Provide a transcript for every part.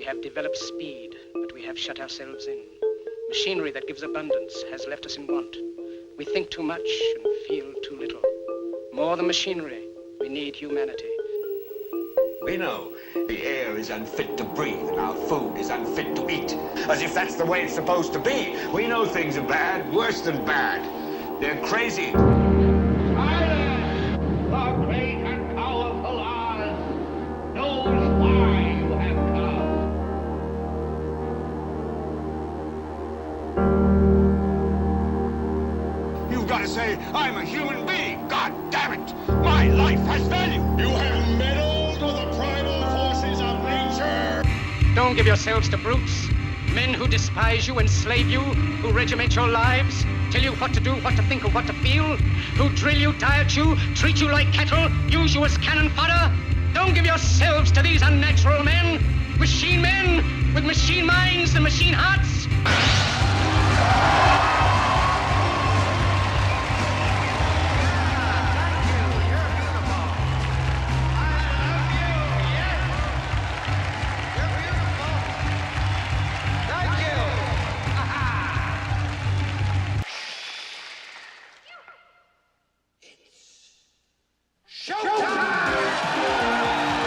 We have developed speed, but we have shut ourselves in. Machinery that gives abundance has left us in want. We think too much and feel too little. More than machinery, we need humanity. We know the air is unfit to breathe and our food is unfit to eat. As if that's the way it's supposed to be. We know things are bad, worse than bad. They're crazy. Silence! The great and powerful Oz knows why you have come. You've got to say, I'm a human being. God damn it. My life has value. You have meddled with the primal forces of nature. Don't give yourselves to brutes, men who despise you, enslave you, who regiment your lives, tell you what to do, what to think, or what to feel, who drill you, diet you, treat you like cattle, use you as cannon fodder. Don't give yourselves to these unnatural men with machine minds and machine hearts.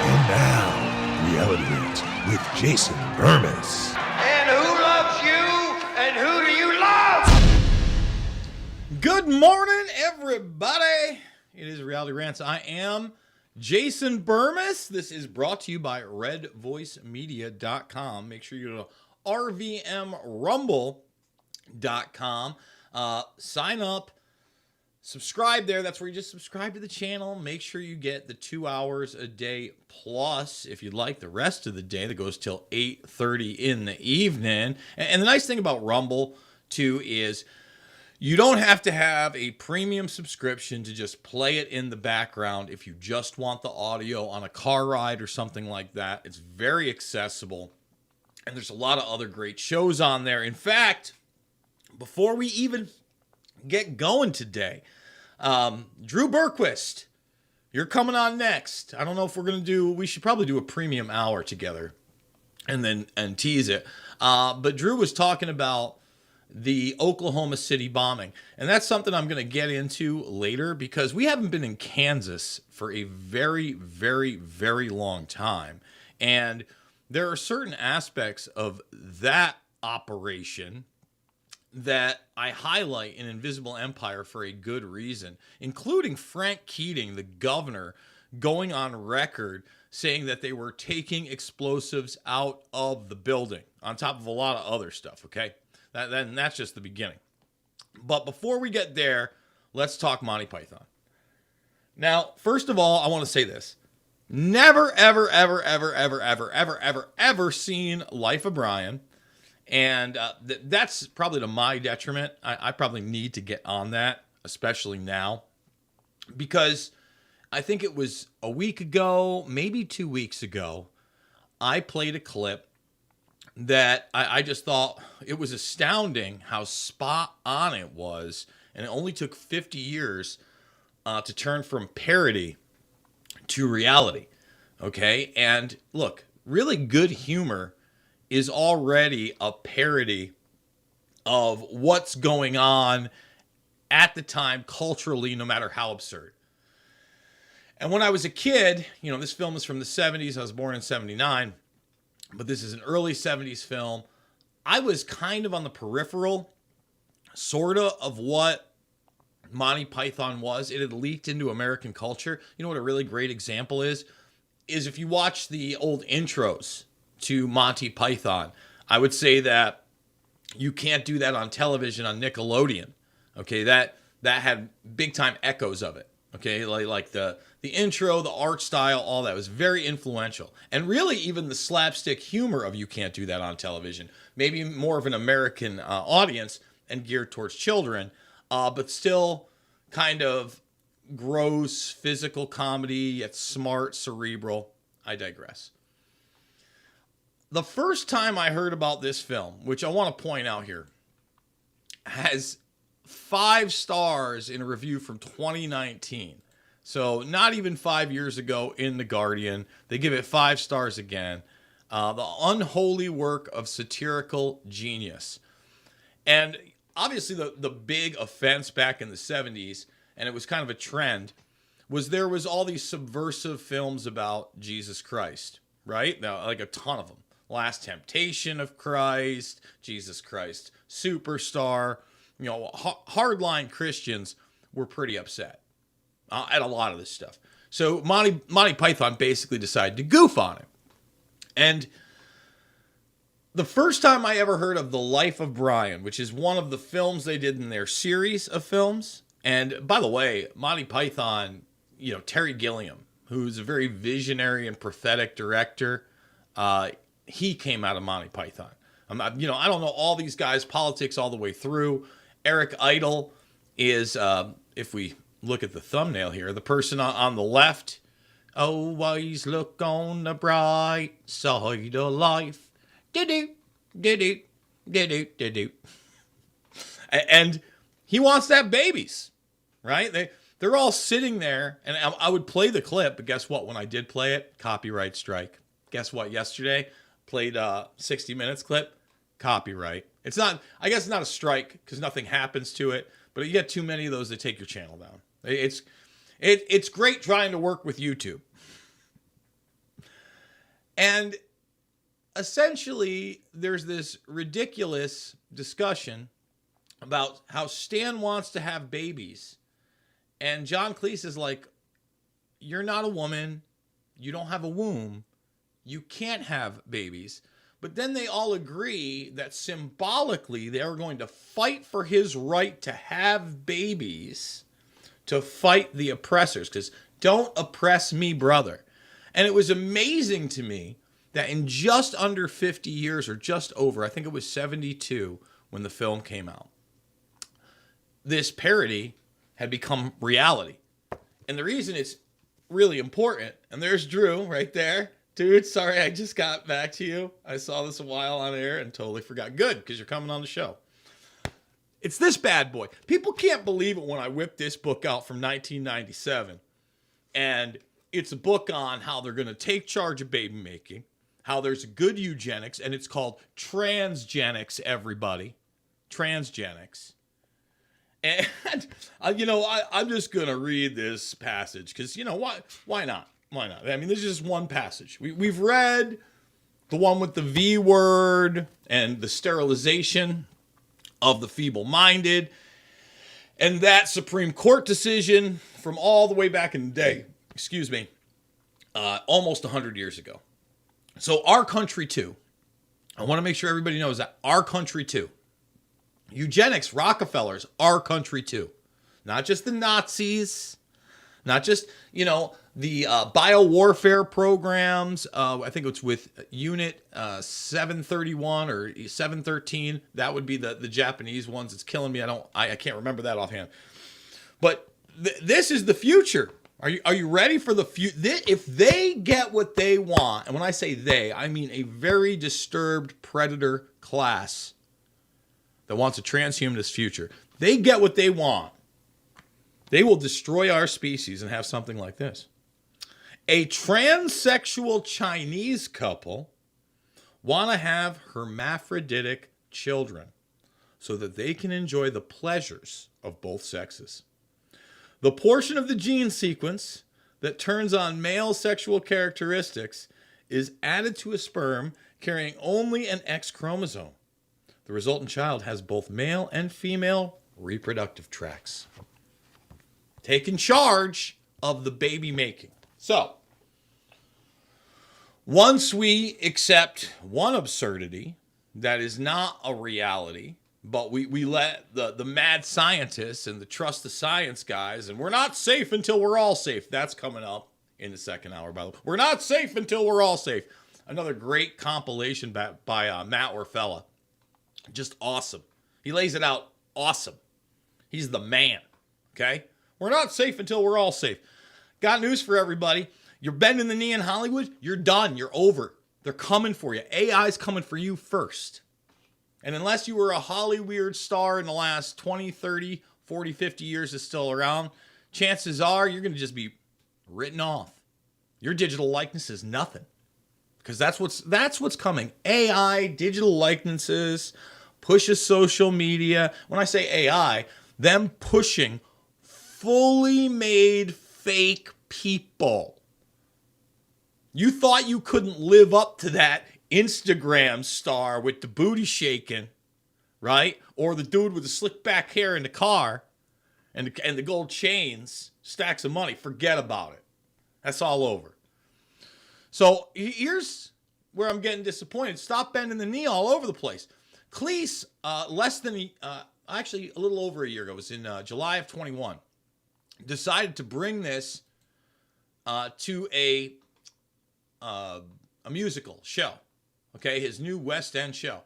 And now, Reality Hits with Jason Bermas. And who loves you? And who do you love? Good morning, everybody. It is Reality Rants. I am Jason Bermas. This is brought to you by redvoicemedia.com. Make sure you go to RVMRumble.com. Sign up. Subscribe there. That's where you just subscribe to the channel. Make sure you get the 2 hours a day plus, if you'd like, the rest of the day that goes till 8:30 in the evening. And the nice thing about Rumble, too, is you don't have to have a premium subscription to just play it in the background if you just want the audio on a car ride or something like that. It's very accessible, and there's a lot of other great shows on there. In fact, before we even get going today, Drew Berquist, you're coming on next. I don't know if we should probably do a premium hour together and tease it. But Drew was talking about the Oklahoma City bombing. And that's something I'm going to get into later because we haven't been in Kansas for a very, very, very long time. And there are certain aspects of that operation that I highlight in Invisible Empire for a good reason, including Frank Keating, the governor, going on record saying that they were taking explosives out of the building, on top of a lot of other stuff, okay? That's just the beginning. But before we get there, let's talk Monty Python. Now, first of all, I want to say this. Never, ever, ever, ever, ever, ever, ever, ever, ever seen Life of Brian. And that's probably to my detriment. I probably need to get on that, especially now, because I think it was a week ago, maybe 2 weeks ago, I played a clip that I just thought it was astounding how spot on it was. And it only took 50 years to turn from parody to reality. Okay. And look, really good humor is already a parody of what's going on at the time culturally, no matter how absurd. And when I was a kid, this film is from the 70s. I was born in 79, but this is an early 70s film. I was kind of on the peripheral, sort of what Monty Python was. It had leaked into American culture. You know what a really great example is if you watch the old intros to Monty Python. I would say that you can't do that on television on Nickelodeon. Okay, that had big time echoes of it. Okay, like the intro, the art style, all that was very influential. And really even the slapstick humor of you can't do that on television. Maybe more of an American audience and geared towards children, but still kind of gross physical comedy, yet smart, cerebral. I digress. The first time I heard about this film, which I want to point out here, has 5 stars in a review from 2019. So not even 5 years ago in The Guardian. They give it 5 stars again. The unholy work of satirical genius. And obviously the big offense back in the 70s, and it was kind of a trend, was there was all these subversive films about Jesus Christ, right? Now, like a ton of them. Last Temptation of Christ, Jesus Christ Superstar. You know, hardline Christians were pretty upset at a lot of this stuff. So Monty Python basically decided to goof on it. And the first time I ever heard of The Life of Brian, which is one of the films they did in their series of films. And by the way, Monty Python, you know, Terry Gilliam, who's a very visionary and prophetic director, he came out of Monty Python. I don't know all these guys' politics all the way through. Eric Idle is, if we look at the thumbnail here, the person on the left. Always look on the bright side of life. Do-do, do-do, do-do, do-do. And he wants to have babies, right? They're all sitting there, and I would play the clip, but guess what? When I did play it, copyright strike. Guess what? Yesterday, played 60 Minutes clip, copyright. It's not, I guess it's not a strike because nothing happens to it, but you get too many of those, they take your channel down. It's great trying to work with YouTube. And essentially, there's this ridiculous discussion about how Stan wants to have babies. And John Cleese is like, you're not a woman. You don't have a womb. You can't have babies. But then they all agree that symbolically they are going to fight for his right to have babies, to fight the oppressors, because don't oppress me, brother. And it was amazing to me that in just under 50 years, or just over, I think it was 72 when the film came out, this parody had become reality. And the reason it's really important, and there's Drew right there. Dude, sorry, I just got back to you. I saw this a while on air and totally forgot. Good, because you're coming on the show. It's this bad boy. People can't believe it when I whip this book out from 1997. And it's a book on how they're going to take charge of baby making, how there's good eugenics, and it's called transgenics, everybody. Transgenics. And, I'm just going to read this passage because, why not? Why not? I mean, this is just one passage. We've read the one with the V word and the sterilization of the feeble-minded and that Supreme Court decision from all the way back in the day, almost 100 years ago. So our country, too. I want to make sure everybody knows that our country, too. Eugenics, Rockefellers, our country, too. Not just the Nazis, not just, the biowarfare programs. I think it's with Unit 731 or 713. That would be the Japanese ones. It's killing me. I can't remember that offhand. But this is the future. Are you ready for the future? If they get what they want, and when I say they, I mean a very disturbed predator class that wants a transhumanist future. They get what they want. They will destroy our species and have something like this. A transsexual Chinese couple want to have hermaphroditic children so that they can enjoy the pleasures of both sexes. The portion of the gene sequence that turns on male sexual characteristics is added to a sperm carrying only an X chromosome. The resultant child has both male and female reproductive tracts. Taking charge of the baby making. So, once we accept one absurdity that is not a reality, but we let the mad scientists and the trust the science guys, and we're not safe until we're all safe. That's coming up in the second hour, by the way. We're not safe until we're all safe. Another great compilation by Matt Orfella. Just awesome. He lays it out awesome. He's the man, okay? We're not safe until we're all safe. Got news for everybody. You're bending the knee in Hollywood, you're done. You're over. They're coming for you. AI's coming for you first. And unless you were a Hollywood star in the last 20, 30, 40, 50 years is still around, chances are you're going to just be written off. Your digital likeness is nothing. because that's what's coming. AI, digital likenesses, push of social media. When I say AI, them pushing fully made fake people. You thought you couldn't live up to that Instagram star with the booty shaking, right? Or the dude with the slick back hair in the car and the gold chains, stacks of money. Forget about it. That's all over. So here's where I'm getting disappointed. Stop bending the knee all over the place. Cleese, actually a little over a year ago, it was in July of 21, decided to bring this to a musical show, okay, his new West End show.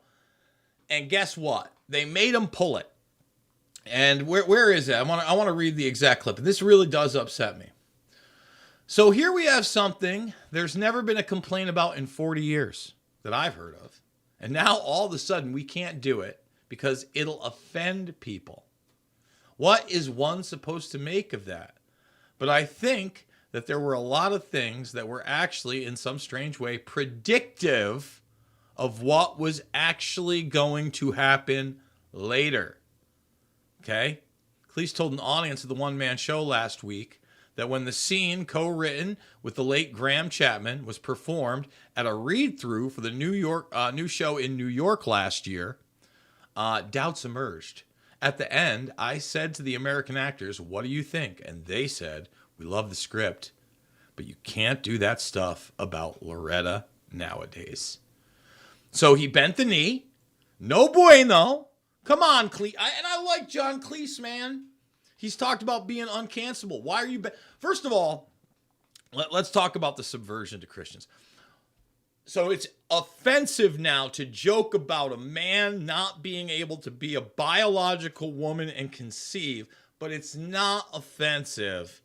And guess what? They made him pull it. And where is it? I want to read the exact clip. And this really does upset me. So here we have something there's never been a complaint about in 40 years that I've heard of. And now all of a sudden we can't do it because it'll offend people. What is one supposed to make of that? But I think that there were a lot of things that were actually, in some strange way, predictive of what was actually going to happen later. Okay? Cleese told an audience of the one-man show last week that when the scene co-written with the late Graham Chapman was performed at a read-through for the new show in New York last year, doubts emerged. At the end, I said to the American actors, "What do you think?" And they said, "We love the script, but you can't do that stuff about Loretta nowadays." So he bent the knee. No bueno. Come on, Cleese. And I like John Cleese, man. He's talked about being uncancelable. Why are you... First of all, let's talk about the subversion to Christians. So it's offensive now to joke about a man not being able to be a biological woman and conceive, but it's not offensive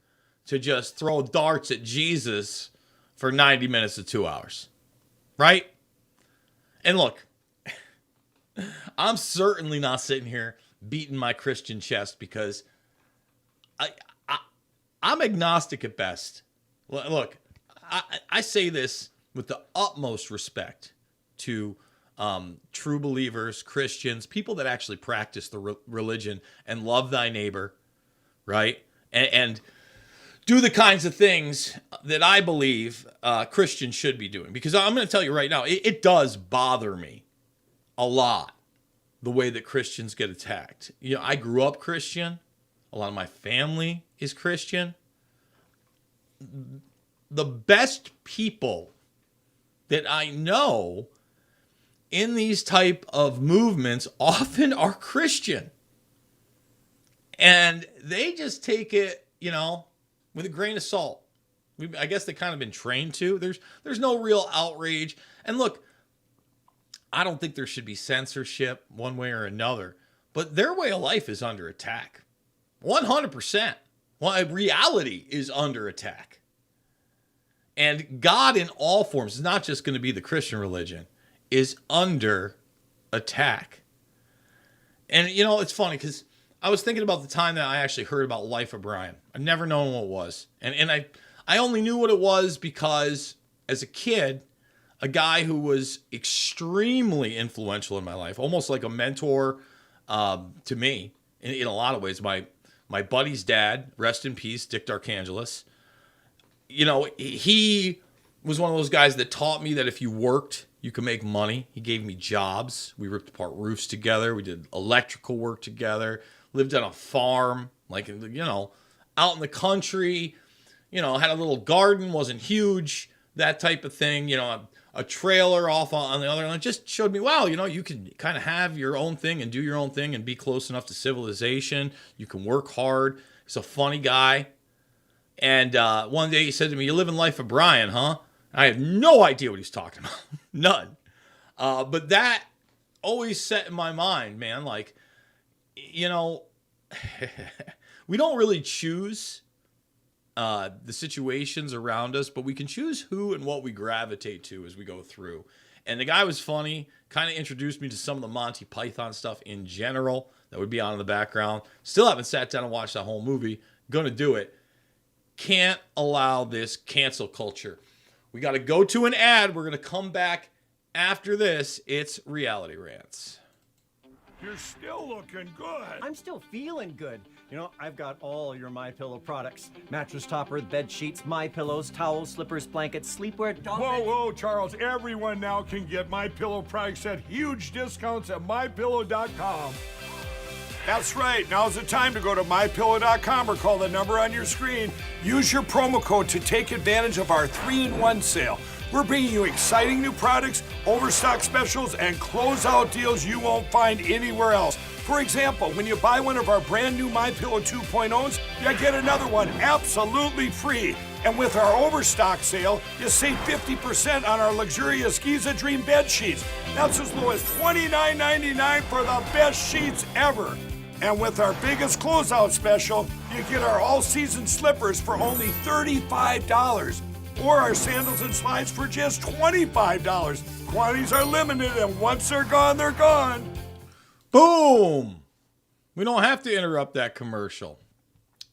to just throw darts at Jesus for 90 minutes to 2 hours. Right? And look, I'm certainly not sitting here beating my Christian chest because I'm agnostic at best. Look, I say this with the utmost respect to true believers, Christians, people that actually practice the religion and love thy neighbor, right? And do the kinds of things that I believe Christians should be doing. Because I'm going to tell you right now, it does bother me a lot the way that Christians get attacked. You know, I grew up Christian. A lot of my family is Christian. The best people that I know in these type of movements often are Christian. And they just take it, with a grain of salt. I guess they kind of been trained to. There's no real outrage. And look, I don't think there should be censorship one way or another, but their way of life is under attack. 100%. Well, reality is under attack. And God in all forms, it's not just going to be the Christian religion, is under attack. And, it's funny because I was thinking about the time that I actually heard about Life of Brian. I've never known what it was. And I only knew what it was because as a kid, a guy who was extremely influential in my life, almost like a mentor to me in a lot of ways, my buddy's dad, rest in peace, Dick Darkangelis. He was one of those guys that taught me that if you worked, you could make money. He gave me jobs. We ripped apart roofs together. We did electrical work together. Lived on a farm, out in the country. Had a little garden, wasn't huge, that type of thing. A trailer off on the other end. It just showed me, wow, you can kind of have your own thing and do your own thing and be close enough to civilization. You can work hard. He's a funny guy. And one day he said to me, "You're living Life of Brian, huh?" I have no idea what he's talking about. None. But that always set in my mind, man, we don't really choose the situations around us, but we can choose who and what we gravitate to as we go through. And the guy was funny, kind of introduced me to some of the Monty Python stuff in general that would be on in the background. Still haven't sat down and watched that whole movie. Gonna do it. Can't allow this cancel culture. We got to go to an ad. We're going to come back after this. It's Reality Rants. You're still looking good. I'm still feeling good. You know, I've got all your MyPillow products. Mattress topper, bed sheets, My Pillows, towels, slippers, blankets, sleepwear, dog beds. Whoa, Charles. Everyone now can get MyPillow products at huge discounts at MyPillow.com. That's right. Now's the time to go to MyPillow.com or call the number on your screen. Use your promo code to take advantage of our 3-in-1 sale. We're bringing you exciting new products, overstock specials, and closeout deals you won't find anywhere else. For example, when you buy one of our brand new MyPillow 2.0s, you get another one absolutely free. And with our overstock sale, you save 50% on our luxurious Giza Dream bed sheets. That's as low as $29.99 for the best sheets ever. And with our biggest closeout special, you get our all-season slippers for only $35. Or our sandals and slides for just $25. Quantities are limited, and once they're gone, they're gone. Boom! We don't have to interrupt that commercial.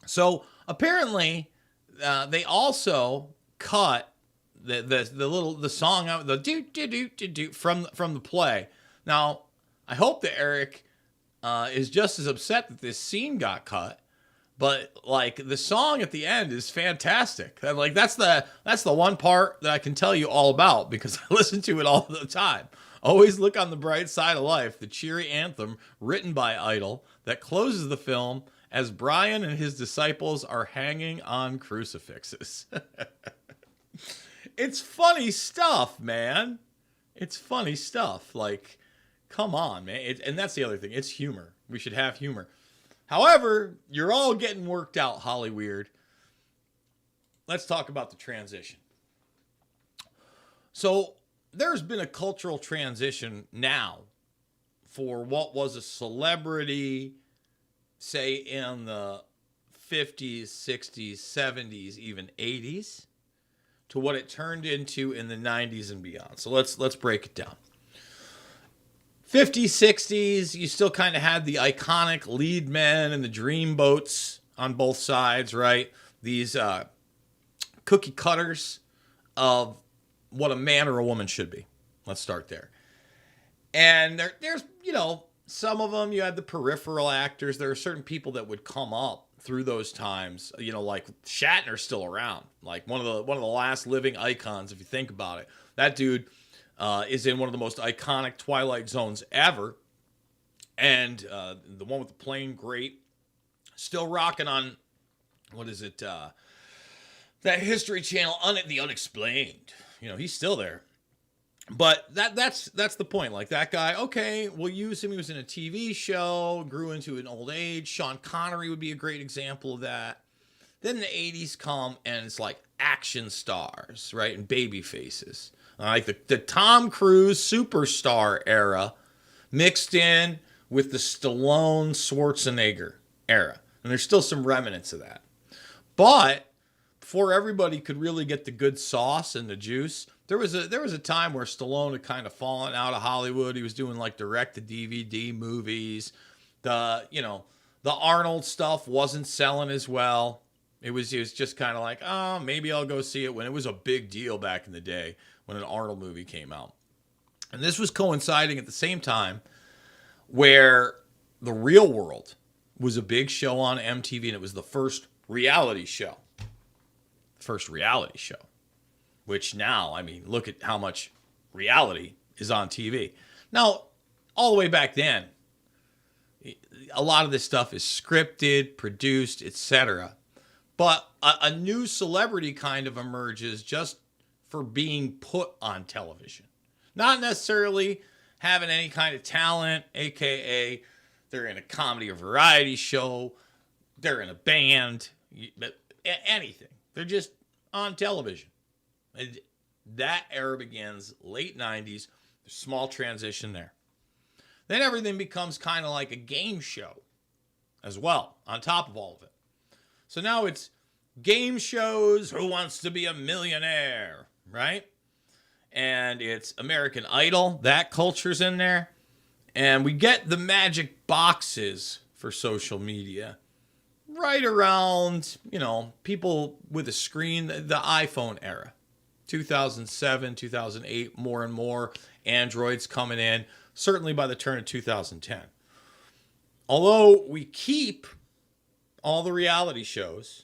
So apparently, they also cut the song out, the do do do do do from the play. Now, I hope that Eric is just as upset that this scene got cut. But like the song at the end is fantastic. Like that's the one part that I can tell you all about because I listen to it all the time. Always look on the bright side of life, the cheery anthem written by Idol that closes the film as Brian and his disciples are hanging on crucifixes. It's funny stuff, man. It's funny stuff. Like, come on, man. And that's the other thing. It's humor. We should have humor. However, you're all getting worked out, Hollyweird. Let's talk about the transition. So there's been a cultural transition now for what was a celebrity, say in the 50s, 60s, 70s, even 80s, to what it turned into in the 90s and beyond. So let's break it down. 50s, 60s, you still kind of had the iconic lead men and the dream boats on both sides, right? These cookie cutters of what a man or a woman should be. Let's start there. And there's, you know, some of them, you had the peripheral actors. There are certain people that would come up through those times, you know, like Shatner's still around, like one of the last living icons, if you think about it. That dude is in one of the most iconic Twilight Zones ever. And the one with the plain grape, still rocking on, what is it? That History Channel, The Unexplained. You know, he's still there. But that's the point. Like, that guy, okay, we'll use him. He was in a TV show, grew into an old age. Sean Connery would be a great example of that. Then the 80s come, and it's like action stars, right? And baby faces. Like the Tom Cruise superstar era mixed in with the Stallone Schwarzenegger era. And there's still some remnants of that. But before everybody could really get the good sauce and the juice, there was a time where Stallone had kind of fallen out of Hollywood. He was doing like direct-to-DVD movies. The Arnold stuff wasn't selling as well. It was just kind of like, oh, maybe I'll go see it, when it was a big deal back in the day when an Arnold movie came out. And this was coinciding at the same time where The Real World was a big show on MTV, and it was the first reality show. Which now, I mean, look at how much reality is on TV. Now, all the way back then, a lot of this stuff is scripted, produced, etc. But a new celebrity kind of emerges just for being put on television. Not necessarily having any kind of talent, aka they're in a comedy or variety show, they're in a band, anything. They're just on television. And that era begins late 90s, small transition there. Then everything becomes kind of like a game show as well, on top of all of it. So now it's game shows, Who Wants to Be a Millionaire, right? And it's American Idol, that culture's in there. And we get the magic boxes for social media right around, you know, people with a screen, the iPhone era. 2007, 2008, more and more. Androids coming in, certainly by the turn of 2010. Although we keep all the reality shows,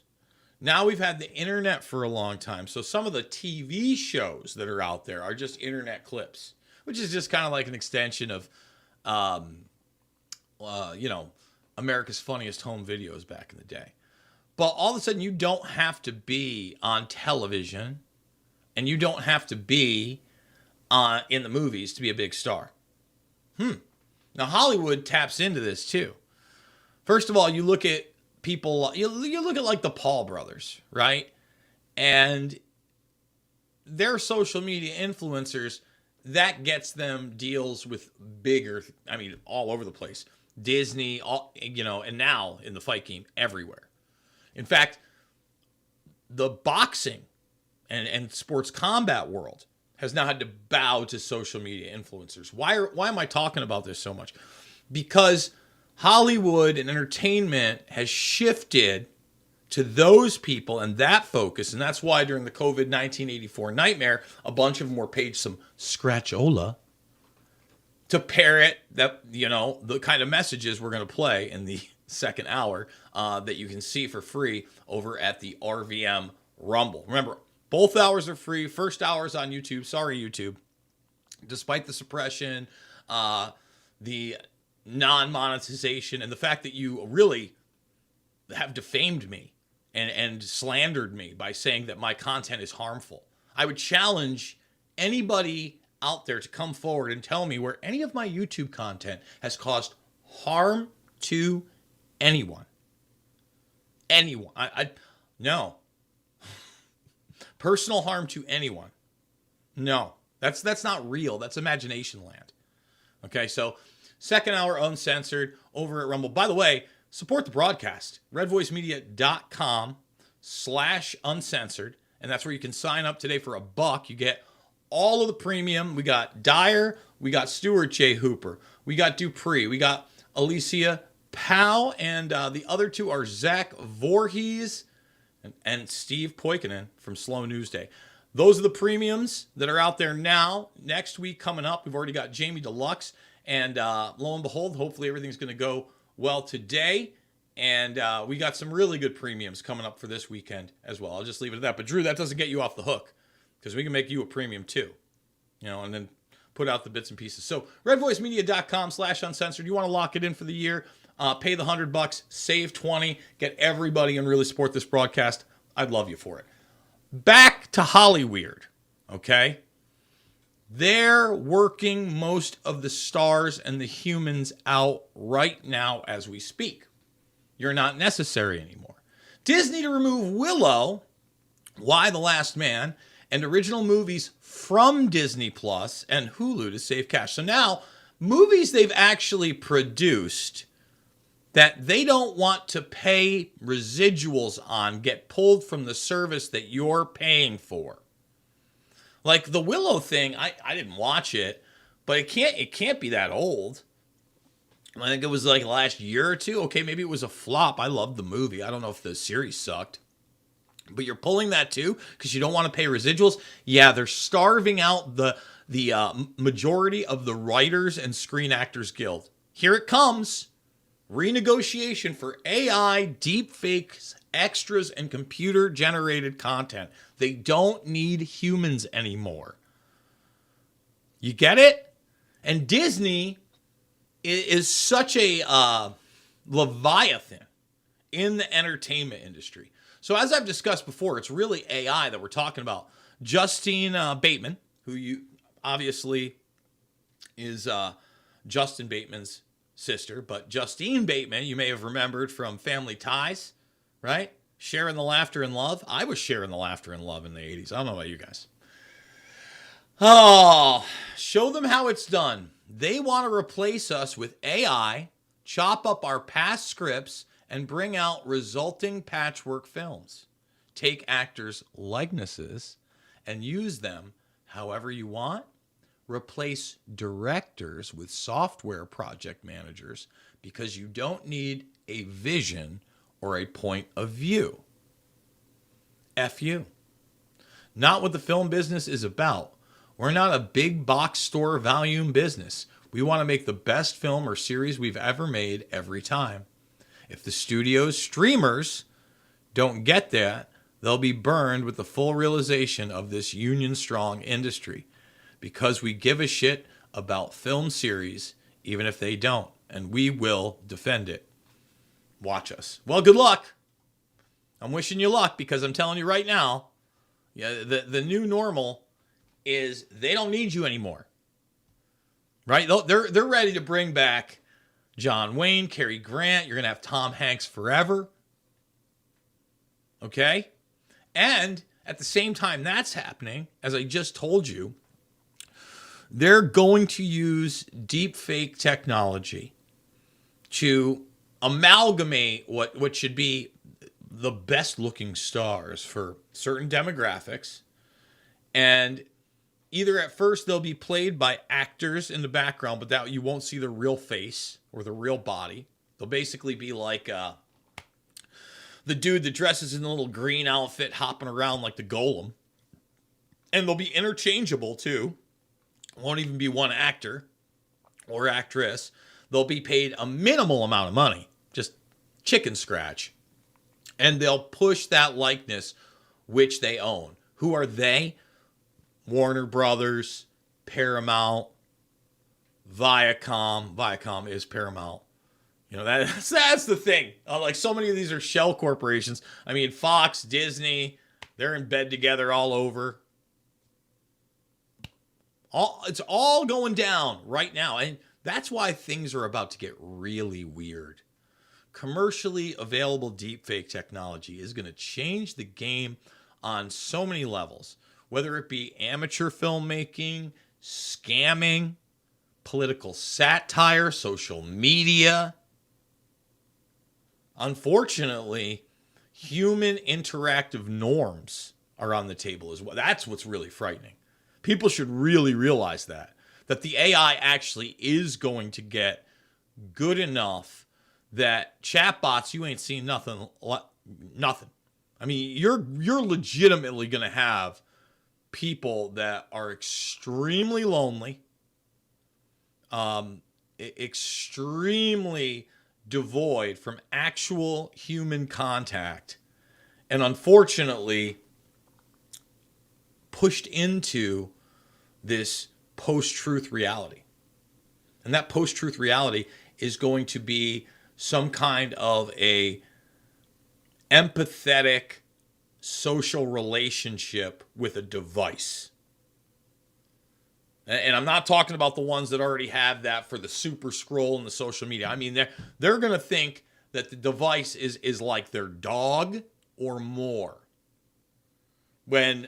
now we've had the internet for a long time. So some of the TV shows that are out there are just internet clips, which is just kind of like an extension of, America's Funniest Home Videos back in the day. But all of a sudden, you don't have to be on television, and you don't have to be in the movies to be a big star. Now, Hollywood taps into this too. First of all, you look at people, you look at like the Paul brothers, right? And they're social media influencers. That gets them deals with bigger, all over the place. Disney, and now in the fight game, everywhere. In fact, the boxing and sports combat world has now had to bow to social media influencers. Why am I talking about this so much? Because Hollywood and entertainment has shifted to those people and that focus, and that's why during the COVID 1984 nightmare, a bunch of them were paid some scratchola to parrot the kind of messages we're going to play in the second hour that you can see for free over at the RVM Rumble. Remember, both hours are free. First hour is on YouTube. Sorry, YouTube. Despite the suppression, the non-monetization, and the fact that you really have defamed me and slandered me by saying that my content is harmful. I would challenge anybody out there to come forward and tell me where any of my YouTube content has caused harm to anyone. Anyone. No. Personal harm to anyone. No. That's not real. That's imagination land. Okay, so second hour uncensored over at Rumble. By the way, support the broadcast. redvoicemedia.com/uncensored. And that's where you can sign up today for $1. You get all of the premium. We got Dyer. We got Stuart J. Hooper. We got Dupree. We got Alicia Powell. And the other two are Zach Voorhees and Steve Poikinen from Slow News Day. Those are the premiums that are out there now. Next week coming up, we've already got Jamie Deluxe. And lo and behold, hopefully everything's going to go well today. And we got some really good premiums coming up for this weekend as well. I'll just leave it at that. But Drew, that doesn't get you off the hook, because we can make you a premium too, and then put out the bits and pieces. So redvoicemedia.com/uncensored. You want to lock it in for the year, pay the $100, save 20, get everybody and really support this broadcast. I'd love you for it. Back to Hollyweird, okay? They're working most of the stars and the humans out right now as we speak. You're not necessary anymore. Disney to remove Willow, Why the Last Man, and original movies from Disney Plus and Hulu to save cash. So now, movies they've actually produced that they don't want to pay residuals on get pulled from the service that you're paying for. Like the Willow thing, I didn't watch it, but it can't be that old. I think it was like last year or two. Okay, maybe it was a flop. I loved the movie. I don't know if the series sucked. But you're pulling that too because you don't want to pay residuals. Yeah, they're starving out the majority of the Writers and Screen Actors Guild. Here it comes. Renegotiation for AI, deepfakes, extras, and computer-generated content. They don't need humans anymore. You get it? And Disney is such a leviathan in the entertainment industry. So as I've discussed before, it's really AI that we're talking about. Justine Bateman, who you obviously is Justin Bateman's sister, but Justine Bateman, you may have remembered from Family Ties, right? Sharing the laughter and love. I was sharing the laughter and love in the 80s. I don't know about you guys. Oh, show them how it's done. They want to replace us with AI, chop up our past scripts, and bring out resulting patchwork films. Take actors' likenesses and use them however you want. Replace directors with software project managers because you don't need a vision or a point of view. F you. Not what the film business is about. We're not a big box store volume business. We want to make the best film or series we've ever made every time. If the studio's streamers don't get that, they'll be burned with the full realization of this union-strong industry. Because we give a shit about film series, even if they don't. And we will defend it. Watch us. Well, good luck. I'm wishing you luck because I'm telling you right now, yeah, the new normal is they don't need you anymore. Right? They're ready to bring back John Wayne, Cary Grant. You're going to have Tom Hanks forever. Okay? And at the same time that's happening, as I just told you, they're going to use deep fake technology to amalgamate what should be the best looking stars for certain demographics. And either at first they'll be played by actors in the background, but that you won't see the real face or the real body. They'll basically be like the dude that dresses in a little green outfit hopping around like the golem. And they'll be interchangeable too. Won't even be one actor or actress. They'll be paid a minimal amount of money, just chicken scratch. And they'll push that likeness which they own. Who are they? Warner Brothers, Paramount, Viacom. Viacom is Paramount. You know, that's the thing. Like so many of these are shell corporations. I mean, Fox, Disney, they're in bed together all over. It's all going down right now. And that's why things are about to get really weird. Commercially available deepfake technology is going to change the game on so many levels, whether it be amateur filmmaking, scamming, political satire, social media. Unfortunately, human interactive norms are on the table as well. That's what's really frightening. People should really realize that the AI actually is going to get good enough that chatbots, you ain't seen nothing. I mean, you're legitimately going to have people that are extremely lonely, extremely devoid from actual human contact, and unfortunately pushed into this post-truth reality. And that post-truth reality is going to be some kind of a empathetic social relationship with a device. And I'm not talking about the ones that already have that for the super scroll and the social media. I mean, they're going to think that the device is like their dog or more. When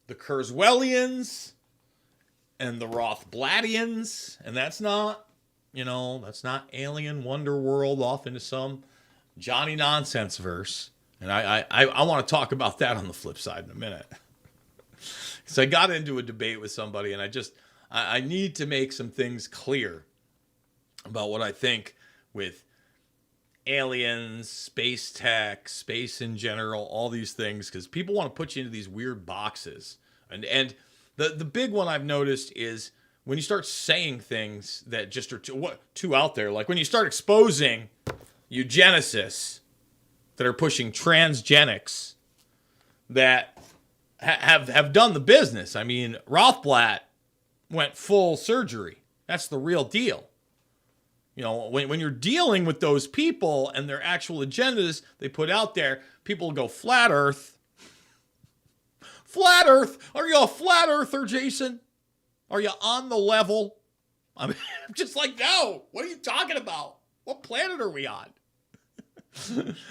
the Kurzweilians and the Rothbladians, and that's not Alien Wonderworld off into some Johnny Nonsense verse. And I want to talk about that on the flip side in a minute. So I got into a debate with somebody, and I need to make some things clear about what I think with aliens, space tech, space in general, all these things, because people want to put you into these weird boxes. And the big one I've noticed is when you start saying things that just are too out there, like when you start exposing eugenicists that are pushing transgenics that have done the business. I mean, Rothblatt went full surgery. That's the real deal. You know, when you're dealing with those people and their actual agendas they put out there, people go flat earth. Flat earth? Are you a flat earther, Jason? Are you on the level? I'm just like, no. What are you talking about? What planet are we on?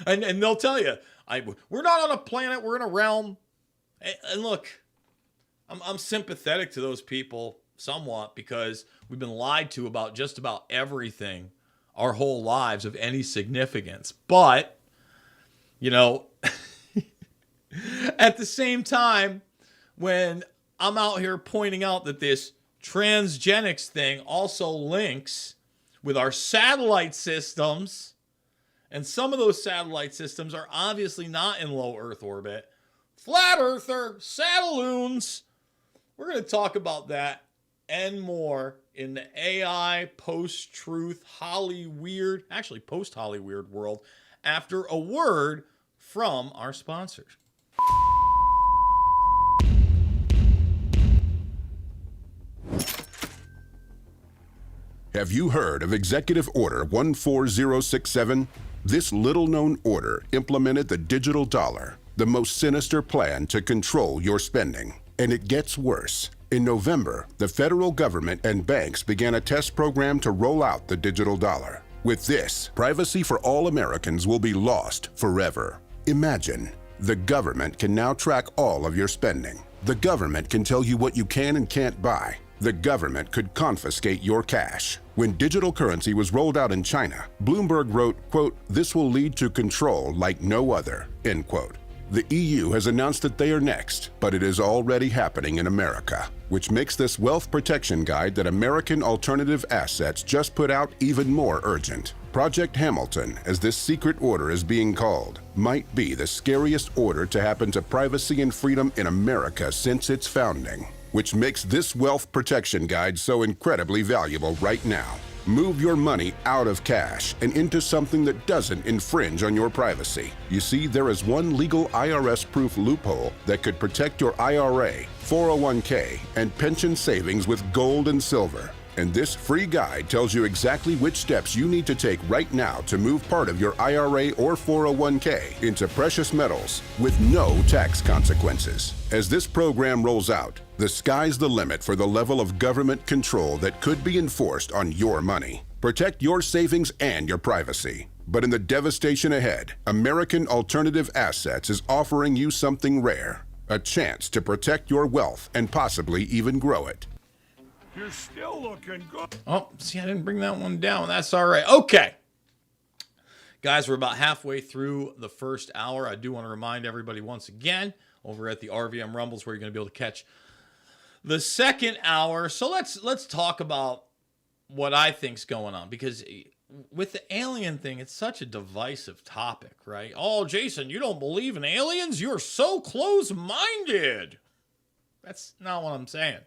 and they'll tell you, we're not on a planet. We're in a realm. And look, I'm sympathetic to those people somewhat because we've been lied to about just about everything our whole lives of any significance. But, you know, at the same time, when I'm out here pointing out that this transgenics thing also links with our satellite systems, and some of those satellite systems are obviously not in low Earth orbit, flat earther, Satelloons. We're going to talk about that and more in the AI post-truth Hollyweird, actually post-Hollyweird world after a word from our sponsors. Have you heard of Executive Order 14067? This little-known order implemented the digital dollar, the most sinister plan to control your spending. And it gets worse. In November, the federal government and banks began a test program to roll out the digital dollar. With this, privacy for all Americans will be lost forever. Imagine, the government can now track all of your spending. The government can tell you what you can and can't buy. The government could confiscate your cash. When digital currency was rolled out in China, Bloomberg wrote, quote, "This will lead to control like no other," end quote. The EU has announced that they are next, but it is already happening in America, which makes this wealth protection guide that American Alternative Assets just put out even more urgent. Project Hamilton, as this secret order is being called, might be the scariest order to happen to privacy and freedom in America since its founding, which makes this wealth protection guide so incredibly valuable right now. Move your money out of cash and into something that doesn't infringe on your privacy. You see, there is one legal IRS-proof loophole that could protect your IRA, 401k, and pension savings with gold and silver. And this free guide tells you exactly which steps you need to take right now to move part of your IRA or 401k into precious metals with no tax consequences. As this program rolls out, the sky's the limit for the level of government control that could be enforced on your money. Protect your savings and your privacy. But in the devastation ahead, American Alternative Assets is offering you something rare, a chance to protect your wealth and possibly even grow it. You're still looking good. Oh, see, I didn't bring that one down. That's all right. Okay. Guys, we're about halfway through the first hour. I do want to remind everybody once again, over at the RVM Rumbles, where you're going to be able to catch the second hour. So let's talk about what I think's going on, because with the alien thing, it's such a divisive topic, right? Oh, Jason, you don't believe in aliens? You're so close-minded. That's not what I'm saying.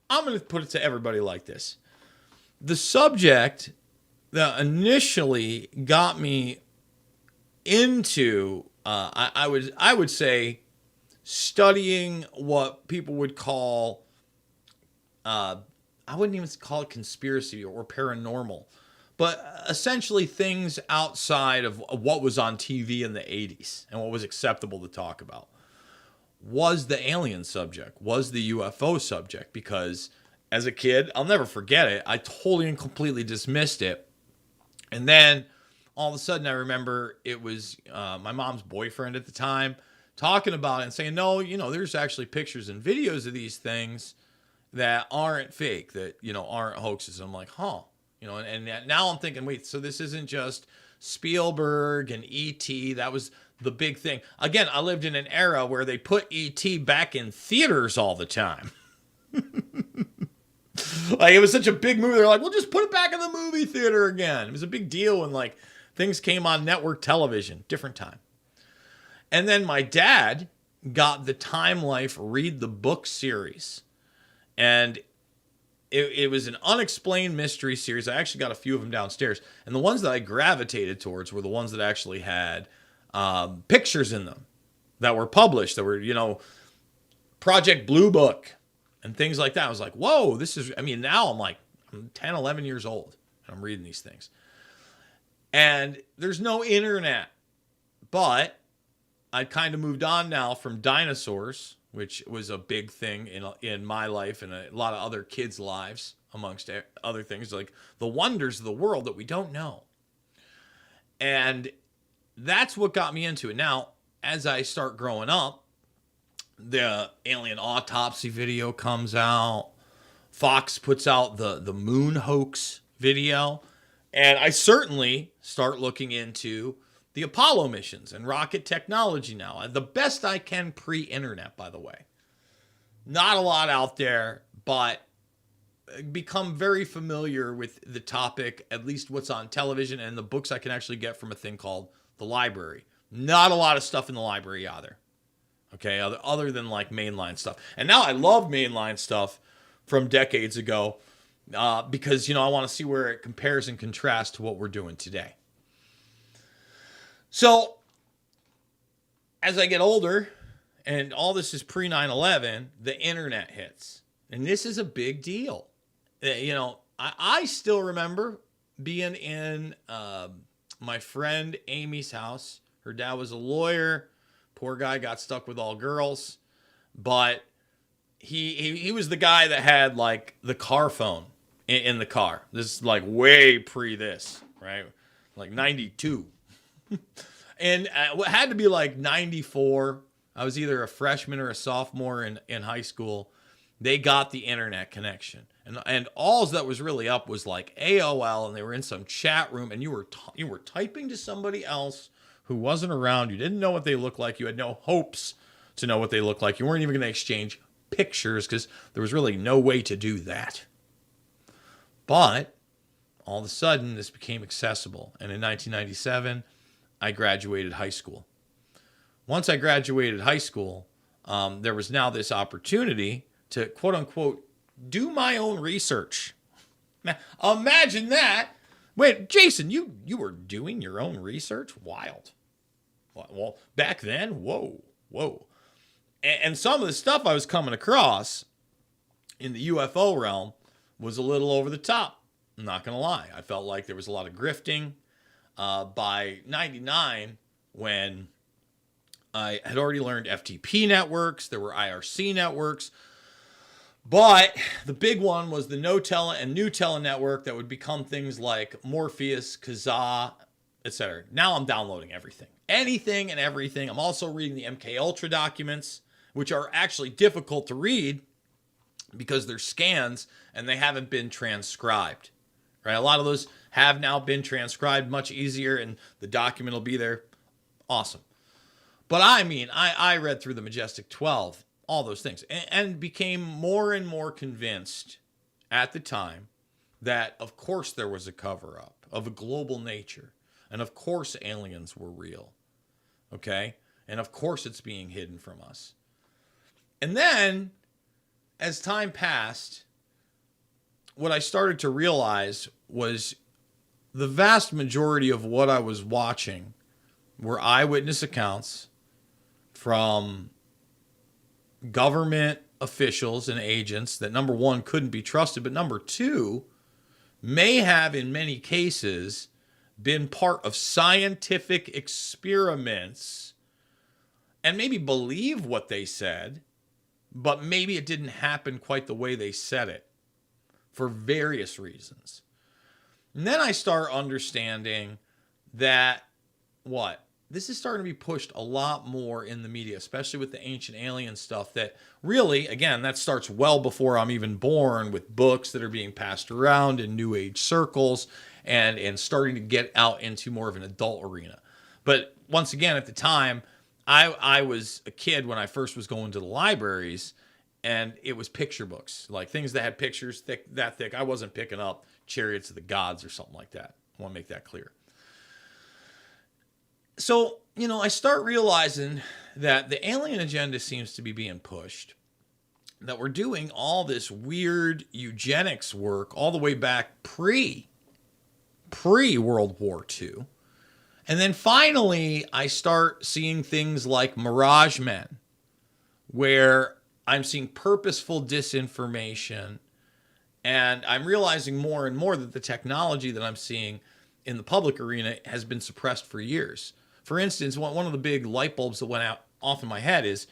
I'm going to put it to everybody like this. The subject that initially got me into, I would say, studying what people would call, I wouldn't even call it conspiracy or paranormal, but essentially things outside of what was on TV in the 80s and what was acceptable to talk about, was the alien subject, was the UFO subject. Because as a kid, I'll never forget it, I totally and completely dismissed it. And then all of a sudden I remember it was my mom's boyfriend at the time talking about it and saying, no, there's actually pictures and videos of these things that aren't fake, that, aren't hoaxes. And I'm like, huh. And now I'm thinking, wait, so this isn't just Spielberg and E.T. That was the big thing. Again, I lived in an era where they put E.T. back in theaters all the time. Like, it was such a big movie. They're like, we'll just put it back in the movie theater again. It was a big deal when, like, things came on network television. Different time. And then my dad got the Time Life Read the Book series. And it was an unexplained mystery series. I actually got a few of them downstairs. And the ones that I gravitated towards were the ones that actually had pictures in them that were published, that were, Project Blue Book and things like that. I was like, whoa, now I'm 10, 11 years old and I'm reading these things. And there's no internet, but I kind of moved on now from dinosaurs, which was a big thing in my life and a lot of other kids' lives, amongst other things, like the wonders of the world that we don't know. And that's what got me into it. Now, as I start growing up, the alien autopsy video comes out. Fox puts out the moon hoax video. And I certainly start looking into the Apollo missions and rocket technology now. The best I can pre-internet, by the way. Not a lot out there, but become very familiar with the topic, at least what's on television and the books I can actually get from a thing called the library. Not a lot of stuff in the library either. Okay, other than like mainline stuff. And now I love mainline stuff from decades ago because, I want to see where it compares and contrasts to what we're doing today. So as I get older, and all this is pre 9/11, the internet hits. And this is a big deal. I still remember being in my friend Amy's house. Her dad was a lawyer. Poor guy got stuck with all girls. But he was the guy that had like the car phone in the car. This is like way pre this, right? Like 92. And it had to be like 94. I was either a freshman or a sophomore in high school. They got the internet connection. And all that was really up was like AOL, and they were in some chat room, and you were typing to somebody else who wasn't around. You didn't know what they looked like. You had no hopes to know what they looked like. You weren't even going to exchange pictures because there was really no way to do that. But all of a sudden, this became accessible. And in 1997, I graduated high school. Once I graduated high school, there was now this opportunity to, quote unquote, do my own research. Now, imagine that. Wait, Jason, you were doing your own research? Wild. Well, back then, whoa. And some of the stuff I was coming across in the UFO realm was a little over the top. I'm not going to lie. I felt like there was a lot of grifting. By 99, when I had already learned FTP networks, there were IRC networks. But the big one was the Notella and Nutella network that would become things like Morpheus, Kazaa, etc. Now I'm downloading everything. Anything and everything. I'm also reading the MK Ultra documents, which are actually difficult to read because they're scans and they haven't been transcribed. Right? A lot of those have now been transcribed much easier, and the document will be there. Awesome. But I read through the Majestic 12, all those things, and became more and more convinced at the time that, of course, there was a cover-up of a global nature. And, of course, aliens were real. Okay? And, of course, it's being hidden from us. And then, as time passed, what I started to realize was the vast majority of what I was watching were eyewitness accounts from government officials and agents that, number one, couldn't be trusted, but number two, may have in many cases been part of scientific experiments and maybe believe what they said, but maybe it didn't happen quite the way they said it for various reasons. And then I start understanding that this is starting to be pushed a lot more in the media, especially with the ancient alien stuff that really, again, that starts well before I'm even born, with books that are being passed around in New Age circles and starting to get out into more of an adult arena. But once again, at the time, I was a kid when I first was going to the libraries, and it was picture books, like things that had pictures that thick. I wasn't picking up Chariots of the Gods or something like that. I want to make that clear. So, I start realizing that the alien agenda seems to be being pushed, that we're doing all this weird eugenics work all the way back pre-World War II. And then finally, I start seeing things like Mirage Men, where I'm seeing purposeful disinformation, and I'm realizing more and more that the technology that I'm seeing in the public arena has been suppressed for years. For instance, one of the big light bulbs that went off in my head is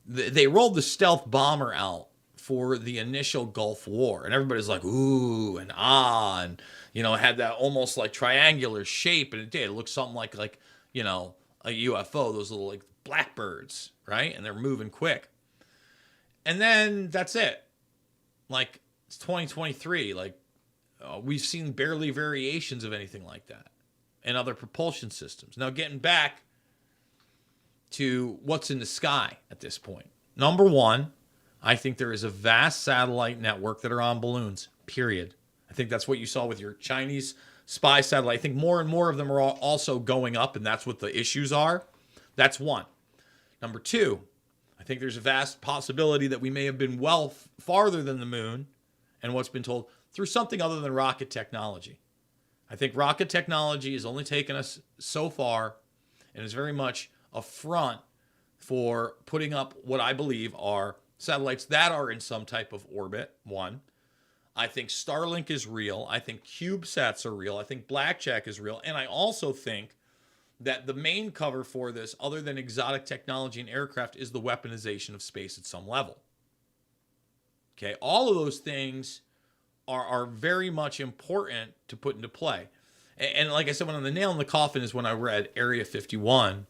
they rolled the stealth bomber out for the initial Gulf War. And everybody's like, ooh, and ah, and, it had that almost like triangular shape. And it did. It looked something like a UFO, those little like blackbirds, right? And they're moving quick. And then that's it. Like, it's 2023. Like, we've seen barely variations of anything like that and other propulsion systems. Now, getting back to what's in the sky at this point. Number one, I think there is a vast satellite network that are on balloons, period. I think that's what you saw with your Chinese spy satellite. I think more and more of them are also going up, and that's what the issues are. That's one. Number two, I think there's a vast possibility that we may have been farther than the moon and what's been told through something other than rocket technology. I think rocket technology has only taken us so far and is very much a front for putting up what I believe are satellites that are in some type of orbit, one. I think Starlink is real. I think CubeSats are real. I think Blackjack is real. And I also think that the main cover for this, other than exotic technology and aircraft, is the weaponization of space at some level. Okay, all of those things are very much important to put into play. And like I said, when the nail in the coffin is when I read Area 51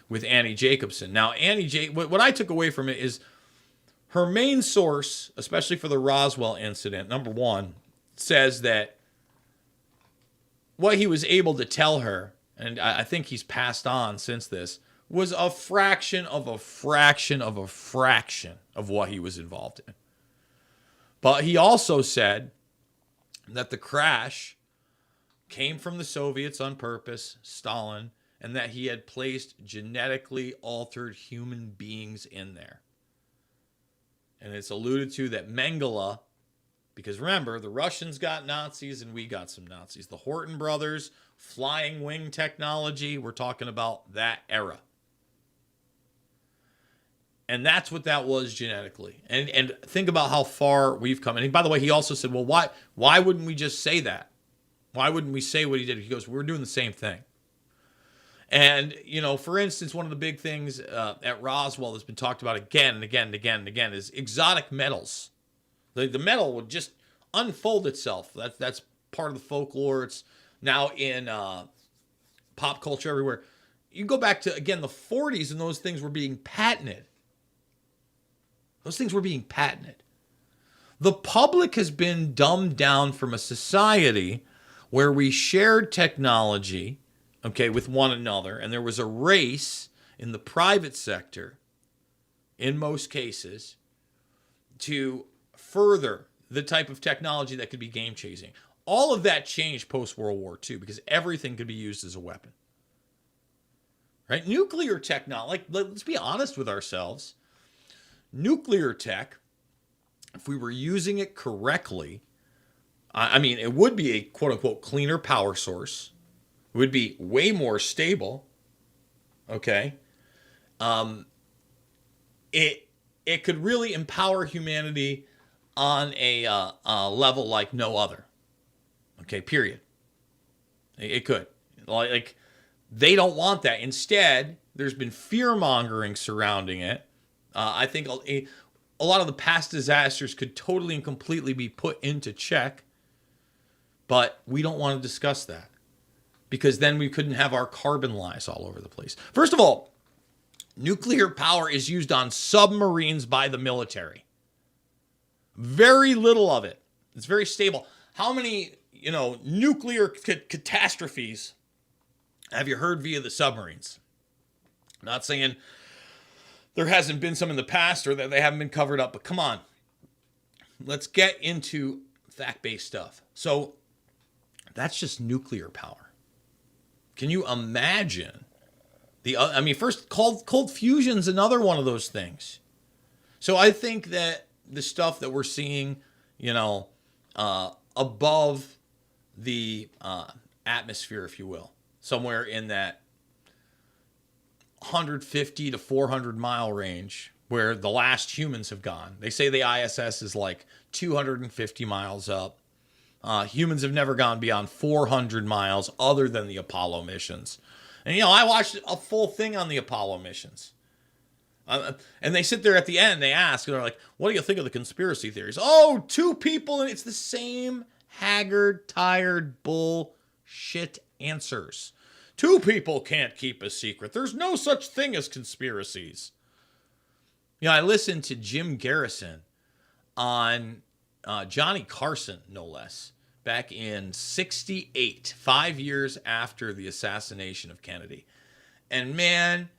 with Annie Jacobson. Now, what I took away from it is her main source, especially for the Roswell incident, number one, says that what he was able to tell her, and I think he's passed on since this, was a fraction of a fraction of a fraction of what he was involved in. But he also said that the crash came from the Soviets on purpose, Stalin, and that he had placed genetically altered human beings in there. And it's alluded to that Mengele, because remember, the Russians got Nazis and we got some Nazis. The Horton brothers, flying wing technology, we're talking about that era. And that's what that was genetically. And think about how far we've come. And by the way, he also said, well, why wouldn't we just say that? Why wouldn't we say what he did? He goes, we're doing the same thing. And, for instance, one of the big things at Roswell that's been talked about again and again and again and again is exotic metals. The metal would just unfold itself. That's part of the folklore. It's now in pop culture everywhere. You go back to, again, the 40s, and those things were being patented. Those things were being patented. The public has been dumbed down from a society where we shared technology, okay, with one another, and there was a race in the private sector, in most cases, to further the type of technology that could be game-changing. All of that changed post-World War II because everything could be used as a weapon. Right? Nuclear technology, let's be honest with ourselves. Nuclear tech, if we were using it correctly, it would be a quote-unquote cleaner power source. It would be way more stable. Okay? It could really empower humanity on a level like no other. Okay, period. It could. Like, they don't want that. Instead, there's been fear-mongering surrounding it. I think a lot of the past disasters could totally and completely be put into check, but we don't want to discuss that because then we couldn't have our carbon lies all over the place. First of all, nuclear power is used on submarines by the military. Very little of it. It's very stable. How many, nuclear catastrophes have you heard via the submarines? I'm not saying there hasn't been some in the past or that they haven't been covered up, but come on. Let's get into fact-based stuff. So that's just nuclear power. Can you imagine first, cold fusion's another one of those things. So I think that the stuff that we're seeing, above the atmosphere, if you will, somewhere in that 150 to 400 mile range where the last humans have gone. They say the ISS is like 250 miles up. Humans have never gone beyond 400 miles other than the Apollo missions. And, I watched a full thing on the Apollo missions. And they sit there at the end, they ask, and they're like, what do you think of the conspiracy theories? Oh, 2 people, and it's the same haggard, tired, bullshit answers. 2 people can't keep a secret. There's no such thing as conspiracies. I listened to Jim Garrison on Johnny Carson, no less, back in '68, 5 years after the assassination of Kennedy. And man,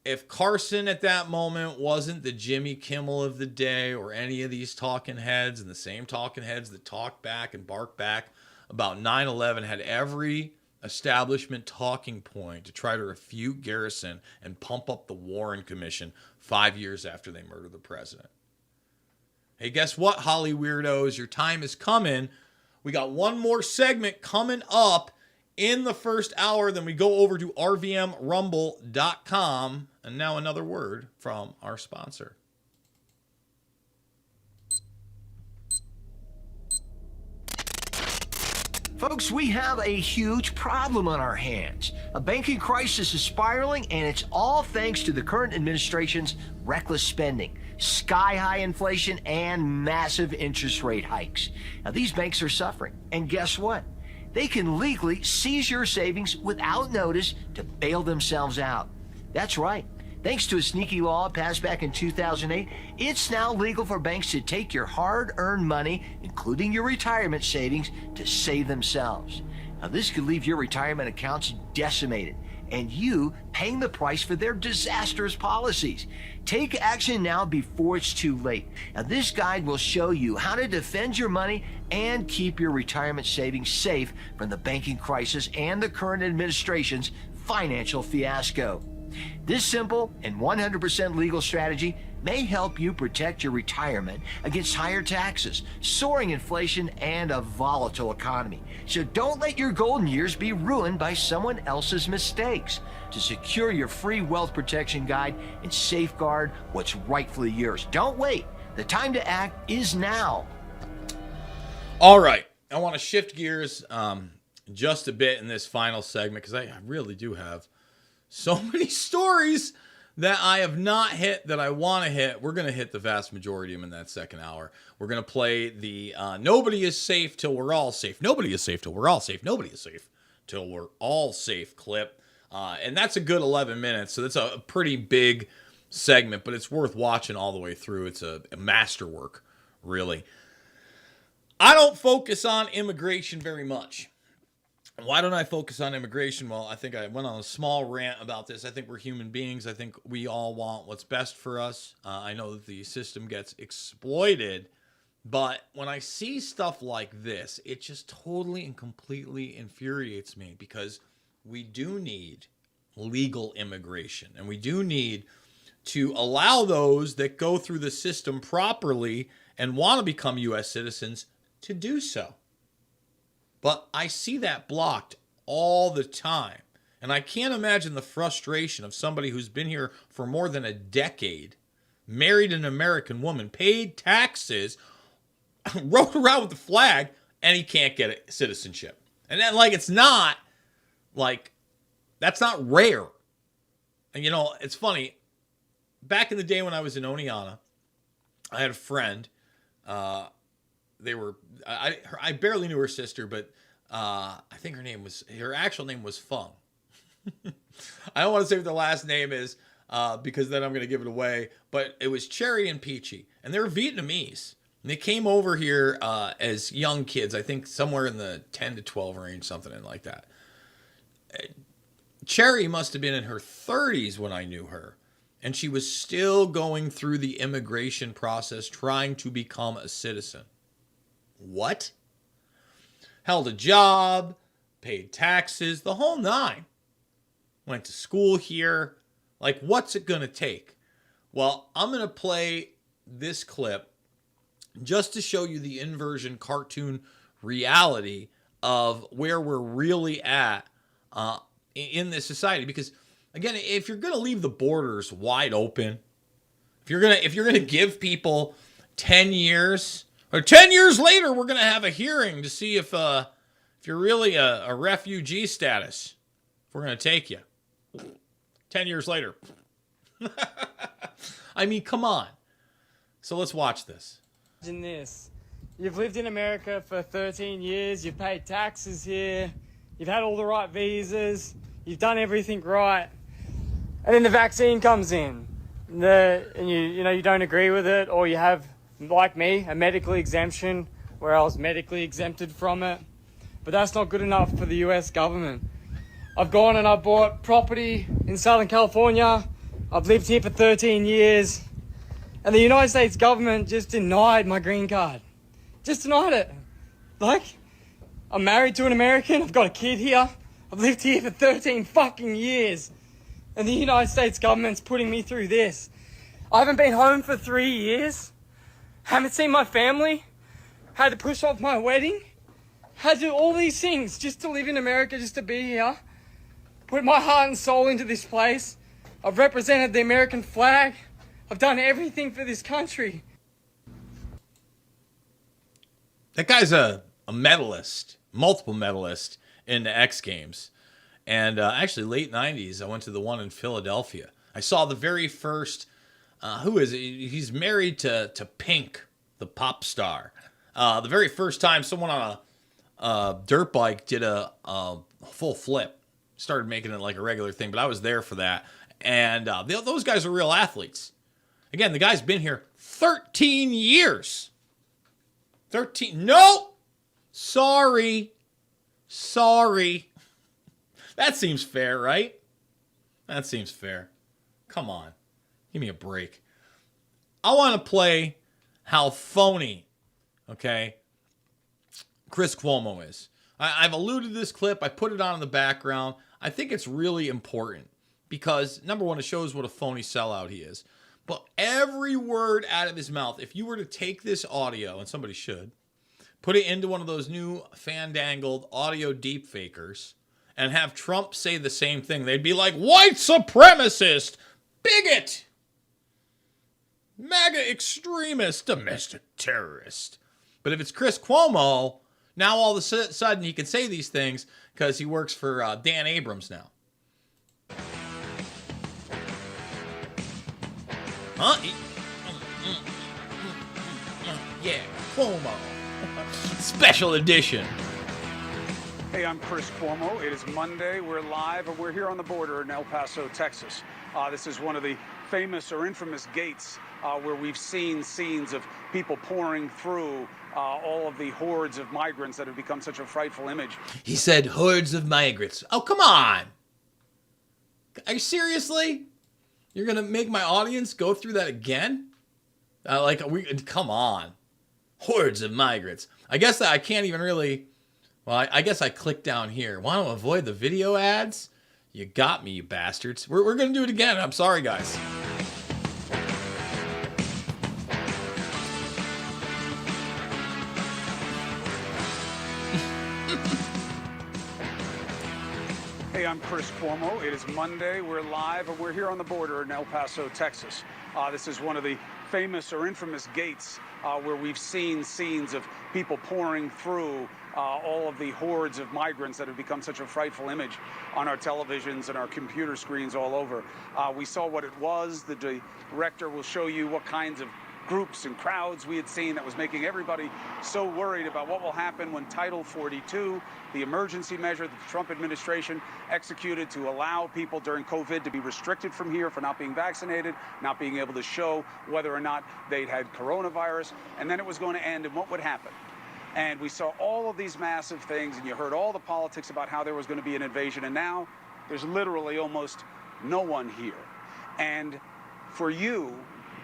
if Carson at that moment wasn't the Jimmy Kimmel of the day or any of these talking heads and the same talking heads that talk back and bark back about 9/11, had every establishment talking point to try to refute Garrison and pump up the Warren Commission 5 years after they murdered the president. Hey, guess what, Holly weirdos? Your time is coming. We got one more segment coming up in the first hour. Then we go over to RVMRumble.com. And now another word from our sponsor. Folks, we have a huge problem on our hands. A banking crisis is spiraling, and it's all thanks to the current administration's reckless spending, sky-high inflation, and massive interest rate hikes. Now, these banks are suffering, and guess what? They can legally seize your savings without notice to bail themselves out. That's right. Thanks to a sneaky law passed back in 2008, it's now legal for banks to take your hard-earned money, including your retirement savings, to save themselves. Now, this could leave your retirement accounts decimated, and you paying the price for their disastrous policies. Take action now before it's too late. Now, this guide will show you how to defend your money and keep your retirement savings safe from the banking crisis and the current administration's financial fiasco. This simple and 100% legal strategy may help you protect your retirement against higher taxes, soaring inflation, and a volatile economy. So don't let your golden years be ruined by someone else's mistakes. To secure your free wealth protection guide and safeguard what's rightfully yours, don't wait. The time to act is now. All right. I want to shift gears just a bit in this final segment because I really do have so many stories that I have not hit that I want to hit. We're going to hit the vast majority of them in that second hour. We're going to play the nobody is safe till we're all safe. Nobody is safe till we're all safe. Nobody is safe till we're all safe clip. And that's a good 11 minutes. So that's a pretty big segment, but it's worth watching all the way through. It's a masterwork, really. I don't focus on immigration very much. Why don't I focus on immigration? Well, I think I went on a small rant about this. I think we're human beings. I think we all want what's best for us. I know that the system gets exploited, but when I see stuff like this, it just totally and completely infuriates me because we do need legal immigration, and we do need to allow those that go through the system properly and want to become U.S. citizens to do so. But I see that blocked all the time. And I can't imagine the frustration of somebody who's been here for more than a decade, married an American woman, paid taxes, rode around with the flag, and he can't get a citizenship. And then, it's not, that's not rare. And, it's funny. Back in the day when I was in Oneonta, I had a friend, I barely knew her sister, but I think her actual name was Fung. I don't want to say what the last name is because then I'm going to give it away. But it was Cherry and Peachy, and they were Vietnamese. And they came over here as young kids, I think somewhere in the 10 to 12 range, something like that. Cherry must have been in her 30s when I knew her. And she was still going through the immigration process, trying to become a citizen. What? Held a job, paid taxes, the whole nine. Went to school here. What's it going to take? Well, I'm going to play this clip just to show you the inversion cartoon reality of where we're really at in this society. Because, again, if you're going to leave the borders wide open, if you're going to give people 10 years... Or 10 years later, we're going to have a hearing to see if you're really a refugee status. If we're going to take you. 10 years later. I mean, come on. So let's watch this. Imagine this. You've lived in America for 13 years. You've paid taxes here. You've had all the right visas. You've done everything right. And then the vaccine comes in. And you don't agree with it, or you have... like me, a medical exemption where I was medically exempted from it. But that's not good enough for the US government. I've gone and I bought property in Southern California. I've lived here for 13 years. And the United States government just denied my green card. Just denied it. I'm married to an American. I've got a kid here. I've lived here for 13 fucking years. And the United States government's putting me through this. I haven't been home for 3 years. Haven't seen my family. Had to push off my wedding. Had to do all these things just to live in America, just to be here. Put my heart and soul into this place. I've represented the American flag. I've done everything for this country. That guy's a medalist, multiple medalist in the X Games. And actually, late 90s, I went to the one in Philadelphia. I saw the very first, who is he? He's married to Pink, the pop star. The very first time someone on a dirt bike did a full flip. Started making it like a regular thing, but I was there for that. And those guys are real athletes. Again, the guy's been here 13 years. 13. No! Sorry. That seems fair, right? That seems fair. Come on. Give me a break. I want to play how phony, okay, Chris Cuomo is. I've alluded to this clip. I put it on in the background. I think it's really important because, number one, it shows what a phony sellout he is. But every word out of his mouth, if you were to take this audio, and somebody should, put it into one of those new fandangled audio deepfakers, and have Trump say the same thing, they'd be like, white supremacist, bigot, MAGA extremist, domestic terrorist. But if it's Chris Cuomo, now all of a sudden he can say these things because he works for Dan Abrams now. Huh? Yeah, Cuomo. Special edition. Hey, I'm Chris Cuomo. It is Monday. We're live, and we're here on the border in El Paso, Texas. This is one of the famous or infamous gates where we've seen scenes of people pouring through all of the hordes of migrants that have become such a frightful image. He said hordes of migrants. Oh, come on. Are you seriously? You're going to make my audience go through that again? Come on. Hordes of migrants. I guess that I can't even really... Well, I guess I clicked down here. Want to avoid the video ads? You got me, you bastards. We're going to do it again. I'm sorry, guys. Hey, I'm Chris Cuomo. It is Monday. We're live, and we're here on the border in El Paso, Texas. This is one of the famous or infamous gates where we've seen scenes of people pouring through all of the hordes of migrants that have become such a frightful image on our televisions and our computer screens all over. We saw what it was. The director will show you what kinds of groups and crowds we had seen that was making everybody so worried about what will happen when Title 42, the emergency measure that the Trump administration executed to allow people during COVID to be restricted from here for not being vaccinated, not being able to show whether or not they'd had coronavirus, and then it was going to end, and what would happen? And we saw all of these massive things, and you heard all the politics about how there was going to be an invasion, and now there's literally almost no one here. And for you,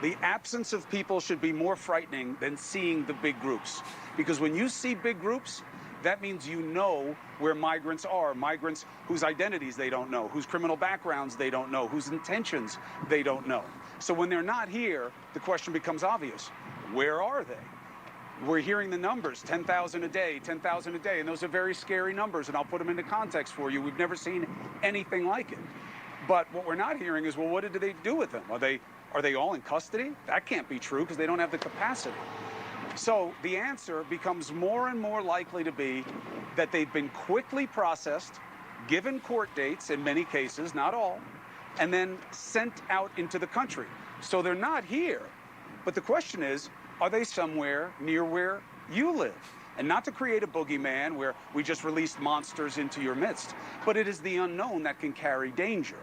the absence of people should be more frightening than seeing the big groups. Because when you see big groups, that means you know where migrants are, migrants whose identities they don't know, whose criminal backgrounds they don't know, whose intentions they don't know. So when they're not here, the question becomes obvious. Where are they? We're hearing the numbers, 10,000 a day, 10,000 a day, and those are very scary numbers, and I'll put them into context for you. We've never seen anything like it. But what we're not hearing is, well, what did they do with them? Are they all in custody? That can't be true because they don't have the capacity. So the answer becomes more and more likely to be that they've been quickly processed, given court dates in many cases, not all, and then sent out into the country. So they're not here. But the question is, are they somewhere near where you live? And not to create a boogeyman where we just released monsters into your midst, but it is the unknown that can carry danger.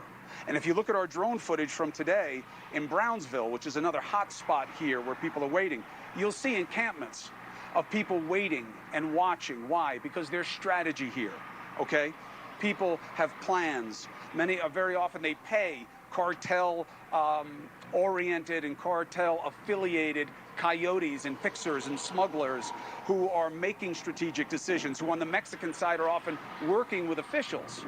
And if you look at our drone footage from today in Brownsville, which is another hot spot here where people are waiting, you'll see encampments of people waiting and watching. Why? Because there's strategy here, okay? People have plans. Very often they pay cartel oriented and cartel affiliated coyotes and fixers and smugglers who are making strategic decisions, who on the Mexican side are often working with officials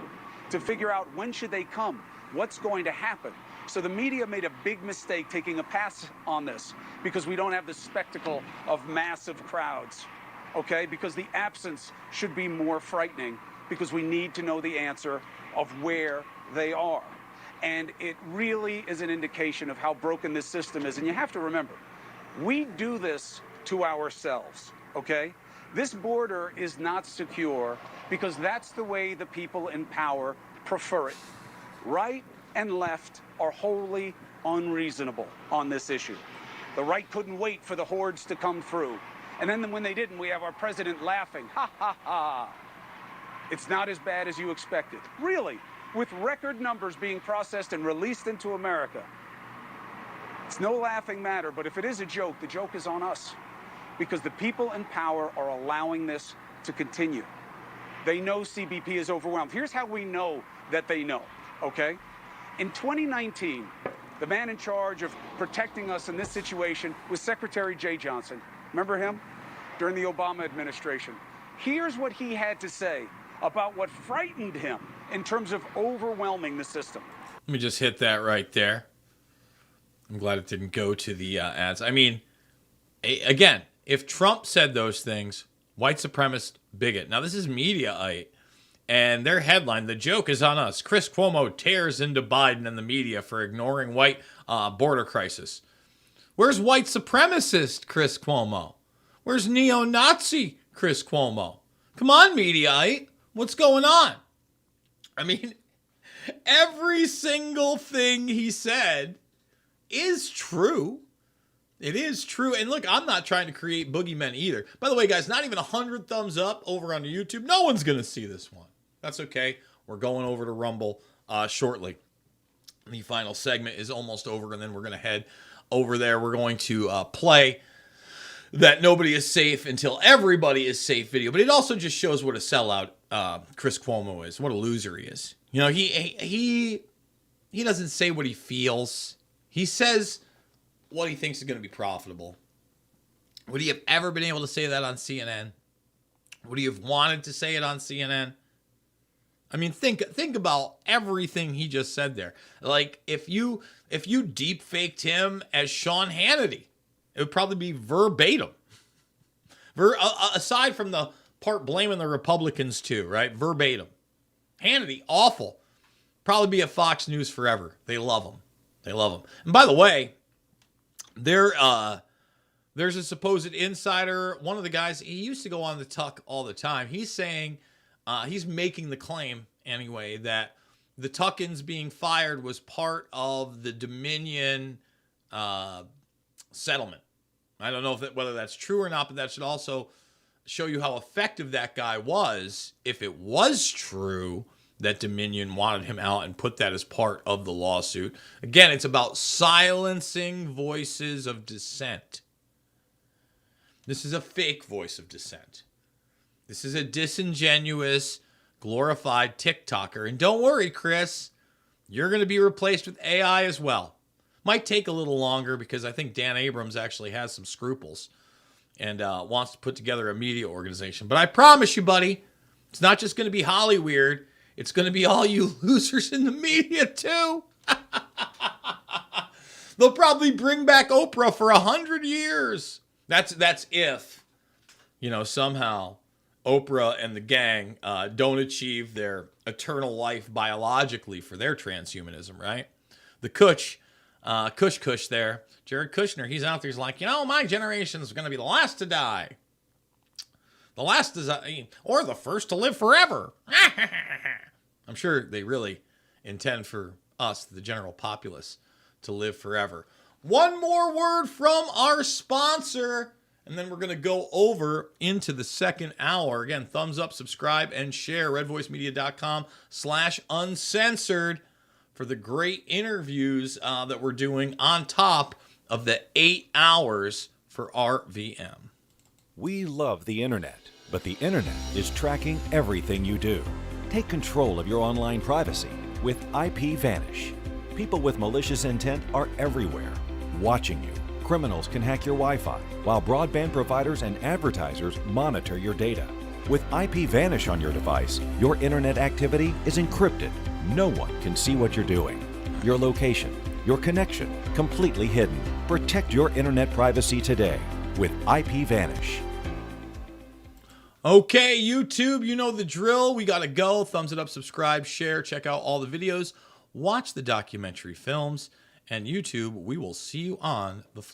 to figure out when should they come, what's going to happen. So the media made a big mistake taking a pass on this because we don't have the spectacle of massive crowds, okay? Because the absence should be more frightening because we need to know the answer of where they are. And it really is an indication of how broken this system is. And you have to remember, we do this to ourselves, okay? This border is not secure because that's the way the people in power prefer it. Right and left are wholly unreasonable on this issue. The right couldn't wait for the hordes to come through. And then when they didn't, we have our president laughing. Ha, ha, ha. It's not as bad as you expected. Really, with record numbers being processed and released into America. It's no laughing matter, but if it is a joke, the joke is on us. Because the people in power are allowing this to continue. They know CBP is overwhelmed. Here's how we know that they know, okay? In 2019, the man in charge of protecting us in this situation was Secretary Jay Johnson. Remember him? During the Obama administration. Here's what he had to say about what frightened him in terms of overwhelming the system. Let me just hit that right there. I'm glad it didn't go to the ads. I mean, again, if Trump said those things, white supremacist bigot. Now, this is Mediaite, and their headline, "The joke is on us. Chris Cuomo tears into Biden and the media for ignoring white border crisis." Where's white supremacist Chris Cuomo? Where's neo-Nazi Chris Cuomo? Come on, Mediaite. What's going on? I mean, every single thing he said is true. It is true. And look, I'm not trying to create boogeymen either. By the way, guys, not even 100 thumbs up over on YouTube. No one's going to see this one. That's okay. We're going over to Rumble shortly. The final segment is almost over, and then we're going to head over there. We're going to play that nobody is safe until everybody is safe video. But it also just shows what a sellout Chris Cuomo is, what a loser he is. You know, he doesn't say what he feels. He says what he thinks is going to be profitable. Would he have ever been able to say that on CNN? Would he have wanted to say it on CNN? I mean, think about everything he just said there. Like, if you deep faked him as Sean Hannity, it would probably be verbatim. Aside from the part blaming the Republicans too, right? Verbatim. Hannity, awful. Probably be at Fox News forever. They love him. They love him. And by the way, there's a supposed insider. One of the guys, he used to go on the Tuck all the time. He's saying, he's making the claim anyway, that the Tuckins being fired was part of the Dominion settlement. I don't know whether that's true or not, but that should also show you how effective that guy was if it was true that Dominion wanted him out and put that as part of the lawsuit. Again, it's about silencing voices of dissent. This is a fake voice of dissent. This is a disingenuous, glorified TikToker. And don't worry, Chris, you're going to be replaced with AI as well. Might take a little longer because I think Dan Abrams actually has some scruples and wants to put together a media organization. But I promise you, buddy, it's not just going to be Hollyweird. It's going to be all you losers in the media, too. They'll probably bring back Oprah for 100 years. That's if, somehow Oprah and the gang don't achieve their eternal life biologically for their transhumanism, right? The Kush there, Jared Kushner, he's out there, he's like, my generation's going to be the last to die. The last is, or the first to live forever. I'm sure they really intend for us, the general populace, to live forever. One more word from our sponsor, and then we're going to go over into the second hour. Again, thumbs up, subscribe, and share. redvoicemedia.com/uncensored for the great interviews that we're doing on top of the 8 hours for RVM. We love the internet, but the internet is tracking everything you do. Take control of your online privacy with IPVanish. People with malicious intent are everywhere, watching you, Criminals can hack your Wi-Fi, while broadband providers and advertisers monitor your data. With IPVanish on your device, your internet activity is encrypted. No one can see what you're doing. Your location, your connection, completely hidden. Protect your internet privacy today with IPVanish. Okay, YouTube, you know the drill. We gotta go. Thumbs it up, subscribe, share, check out all the videos, watch the documentary films, and YouTube, we will see you on the flip.